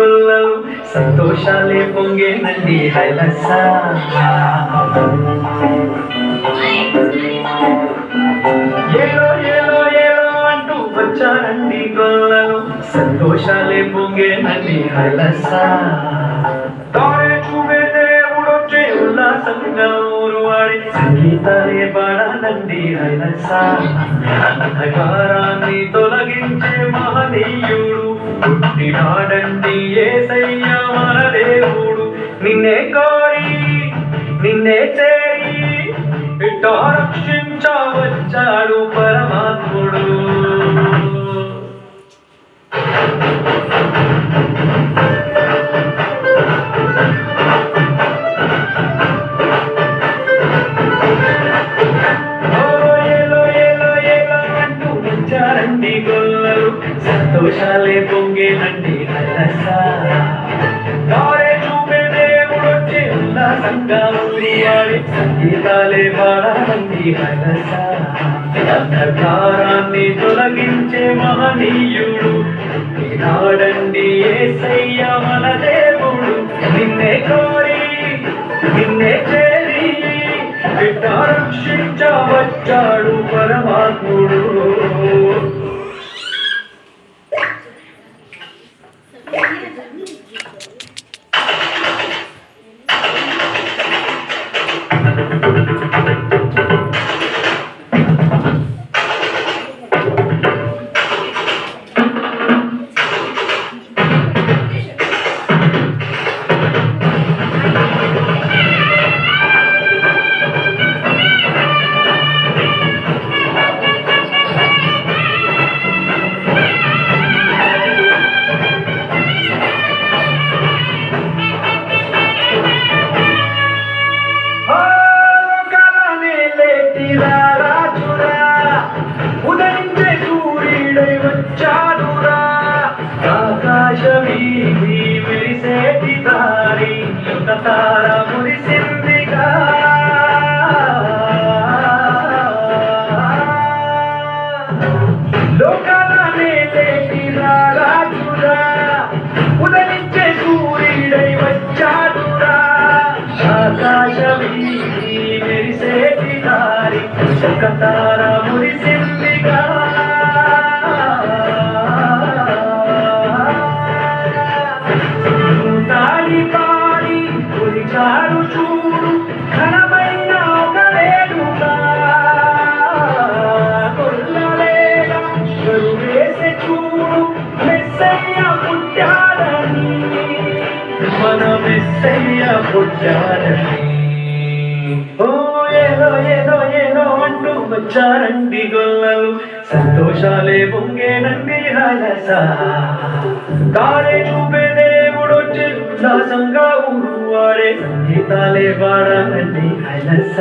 గొల్లలు సంతోషాలే పొంగేనండి హైలస. ఏలో ఏలో ఏలో అంటూ వచ్చారండి గొల్లలు సంతోషాలే పొంగేనండి హైలస. తారే చూపే దేవుడొచ్చే ఉల్లాసంగా ఊరు వాడి సంగీతాలే పాడాలండి హైలస. అంధకారాన్ని తొలగించే మహనీయుడు పుట్టినాడండి యేసయ్య మన దేవుడు. నిన్నే కోరి నిన్నే చేరి ఇట్ట రక్షించవచ్చాడు పరమాత్ముడు. గొల్లలు సంతోషాలే పొంగేనండి హైలస. తారే చూపే దేవుడొచ్చే ఉల్లాసంగా ఊరి వాడి సంగీతాలే పాడాలండి హైలస. అంధకారాన్ని తొలగించే మహనీయుడు ఈనాడండి యేసయ్య మన దేవుడు. నిన్నే కోరి నిన్నే చేరి బిడ్డ రక్షించవచ్చాడు పరమాత్ముడు. ఉదయించే సూర్యుడై వచ్చాడురా ఆకాశమీ మెరిసేటి దారి ఒక తార మురిసిందిగా. లోకాలనే లేటి రాజురా ఉదయించే సూర్యుడై వచ్చాడురా ఆకాశమీ మెరిసేటి దారి ఒక తార మురిసిందిగా. తాడి పాడి కొలిచాడు చూడు ఘనమైన ఒక వేడుక. కొల్లలేగా కరువేసే చూడు మెస్సయ్య పుట్టాడని మన మెస్సయ్య పుట్టాడని. ఓ ఏదో ఏదో ఏదో అంటూ వచ్చారండి గొల్లలు సంతోషాలే పొంగేనండి హైలస. తారే చూపే దేవుడొచ్చే ఉల్లాసంగా ఊరు వాడే సంగీతాలే పాడాలండి హైలస.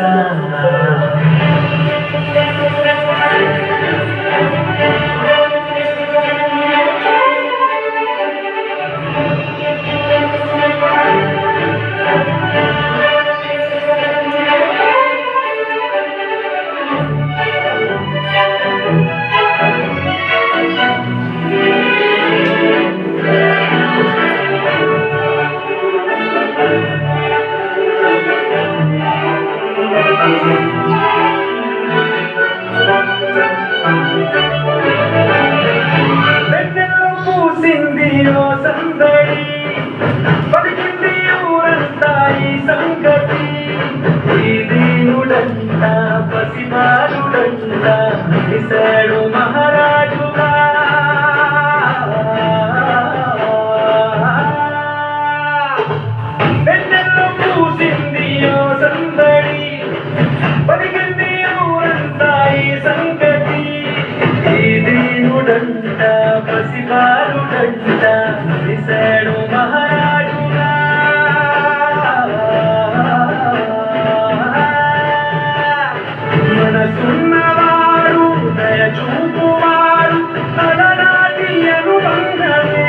వెన్నెల్లో పూసింది ఓ సందడి పలికింది ఊరంతా ఈ సంగతి. ఈ దీనుడంట పసిబాలుడంట నిశాడు మహారాజుగా. వెన్నెల్లో పూసింది ఓ సందడి పలికింది ఊరంతా ఈ సంగతి. ఈ దీనుడంట పసిబాలుడంట నిశాడు మహారాజుగా. మనసున్నవాడు దయ చూపువాడు తననాటి అనుబంధమే.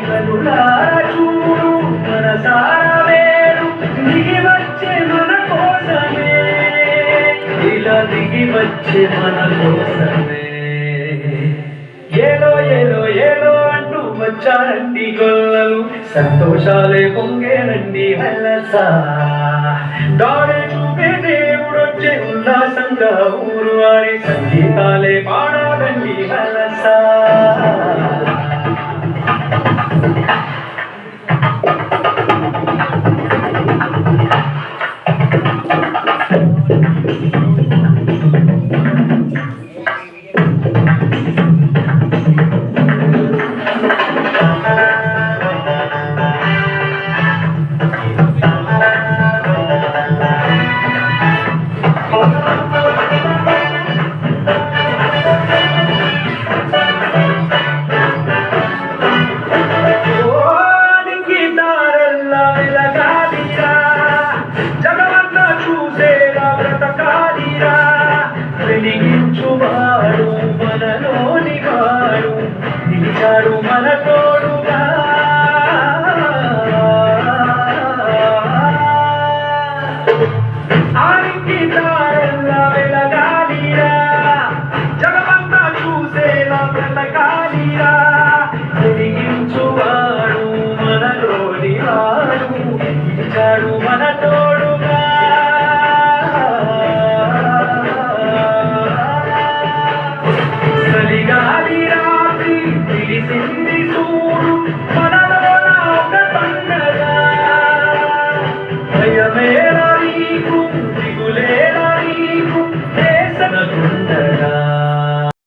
కనులార చూడు మనసార వేడు దిగి వచ్చే మన కోసమే. ఇలా దిగి వచ్చే మన కోసమే. ఏలో ఏలో ఏలో అంటూ వచ్చారండి గొల్లలు సంతోషాలే పొంగేనండి మెల్లసా దారి చూపే దేవుడొచ్చే ఉల్లాసంగా ఊరు వారి సంగీతాలే పాడాలండి మెల్లసా వెలిగించువాడు మనలోని వాడు నిలిచాడు మనతో